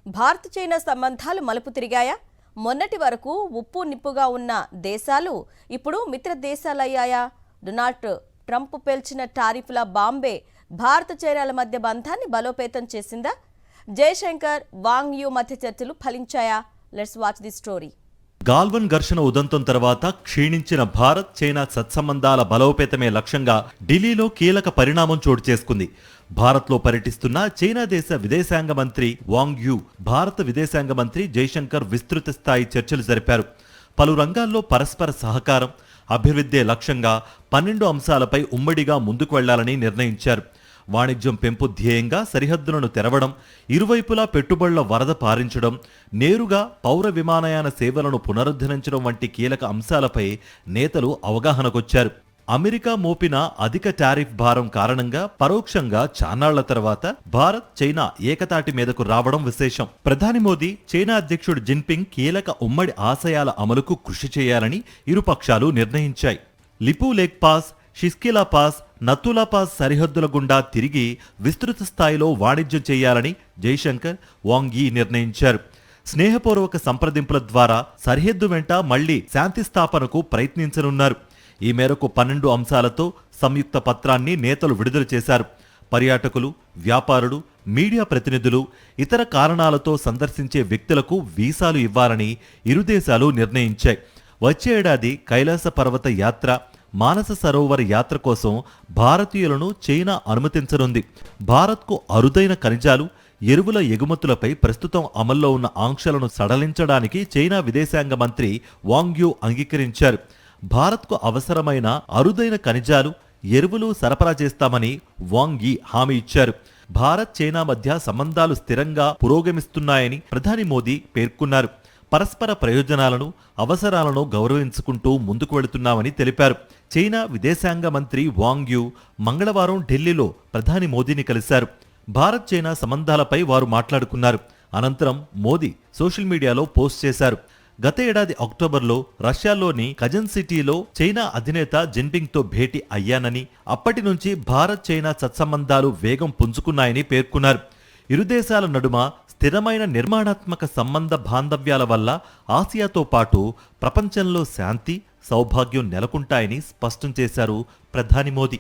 Bharat China సంబంధాలు మలుపు తిరిగాయా? మొన్నటి వరకు ఉప్పు నిప్పుగా ఉన్న దేశాలు ఇప్పుడు మిత్ర దేశాలయ్యాయా? డొనాల్డ్ ట్రంప్ పేల్చిన టారిఫ్ల బాంబే భారత చైనాల మధ్య బంధాన్ని బలోపేతం చేసిందా? జయశంకర్ వాంగ్ యూ మధ్య చర్చలు ఫలించాయా? Let's watch the story. Galwan ఘర్షణ ఉదంతం తర్వాత క్షీణించిన భారత్ చైనా సత్సంబంధాల బలోపేతమే లక్ష్యంగా ఢిల్లీలో కీలక పరిణామం చోటు చేసుకుంది. భారత్లో పర్యటిస్తున్న చైనా దేశ విదేశాంగ మంత్రి వాంగ్ యూ, భారత విదేశాంగ మంత్రి జయశంకర్ విస్తృత స్థాయి చర్చలు జరిపారు. పలు రంగాల్లో పరస్పర సహకారం, అభివృద్ధే లక్ష్యంగా 12 అంశాలపై ఉమ్మడిగా ముందుకు వెళ్లాలని నిర్ణయించారు. వాణిజ్యం పెంపు ధ్యేయంగా సరిహద్దులను తెరవడం, ఇరువైపులా పెట్టుబడుల వరద పారించడం, నేరుగా పౌర విమానయాన సేవలను పునరుద్ధరించడం వంటి కీలక అంశాలపై నేతలు అవగాహనకొచ్చారు. అమెరికా మోపిన అధిక టారిఫ్ భారం కారణంగా పరోక్షంగా చాన్నాళ్ల తర్వాత భారత్ చైనా ఏకతాటి మీదకు రావడం విశేషం. ప్రధాని మోదీ, చైనా అధ్యక్షుడు జిన్పింగ్ కీలక ఉమ్మడి ఆశయాల అమలుకు కృషి చేయాలని ఇరుపక్షాలు నిర్ణయించాయి. Lipulekh pass, Shipki La pass, Nathu La pass సరిహద్దుల గుండా తిరిగి విస్తృత స్థాయిలో వాణిజ్యం చేయాలని జైశంకర్, వాంగ్ యీ నిర్ణయించారు. స్నేహపూర్వక సంప్రదింపుల ద్వారా సరిహద్దు వెంట మళ్లీ శాంతి స్థాపనకు ప్రయత్నించనున్నారు. ఈ మేరకు 12 అంశాలతో సంయుక్త పత్రాన్ని నేతలు విడుదల చేశారు. పర్యాటకులు, వ్యాపారులు, మీడియా ప్రతినిధులు, ఇతర కారణాలతో సందర్శించే వ్యక్తులకు వీసాలు ఇవ్వాలని ఇరు దేశాలు నిర్ణయించాయి. వచ్చే ఏడాది కైలాస పర్వత యాత్ర, మానస సరోవర యాత్ర కోసం భారతీయులను చైనా అనుమతించనుంది. భారత్కు అరుదైన ఖనిజాలు, ఎరువుల ఎగుమతులపై ప్రస్తుతం అమల్లో ఉన్న ఆంక్షలను సడలించడానికి చైనా విదేశాంగ మంత్రి వాంగ్ యూ అంగీకరించారు. భారత్కు అవసరమైన అరుదైన ఖనిజాలు, ఎరువులు సరఫరా చేస్తామని వాంగ్ యీ హామీ ఇచ్చారు. భారత్ చైనా మధ్య సంబంధాలు స్థిరంగా పురోగమిస్తున్నాయని ప్రధాని మోదీ పేర్కొన్నారు. పరస్పర ప్రయోజనాలను, అవసరాలను గౌరవించుకుంటూ ముందుకు వెళుతున్నామని తెలిపారు. చైనా విదేశాంగ మంత్రి వాంగ్ యూ మంగళవారం ఢిల్లీలో ప్రధాని మోదీని కలిశారు. భారత్ చైనా సంబంధాలపై వారు మాట్లాడుకున్నారు. అనంతరం మోదీ సోషల్ మీడియాలో పోస్ట్ చేశారు. గత ఏడాది అక్టోబర్లో రష్యాలోని కజన్ సిటీలో చైనా అధినేత జిన్పింగ్తో భేటీ అయ్యానని, అప్పటి నుంచి భారత్ చైనా సత్సంబంధాలు వేగం పుంజుకున్నాయని పేర్కొన్నారు. ఇరు దేశాల నడుమ స్థిరమైన నిర్మాణాత్మక సంబంధ బాంధవ్యాల వల్ల ఆసియాతో పాటు ప్రపంచంలో శాంతి, సౌభాగ్యం నెలకొంటాయని స్పష్టం చేశారు ప్రధాని మోదీ.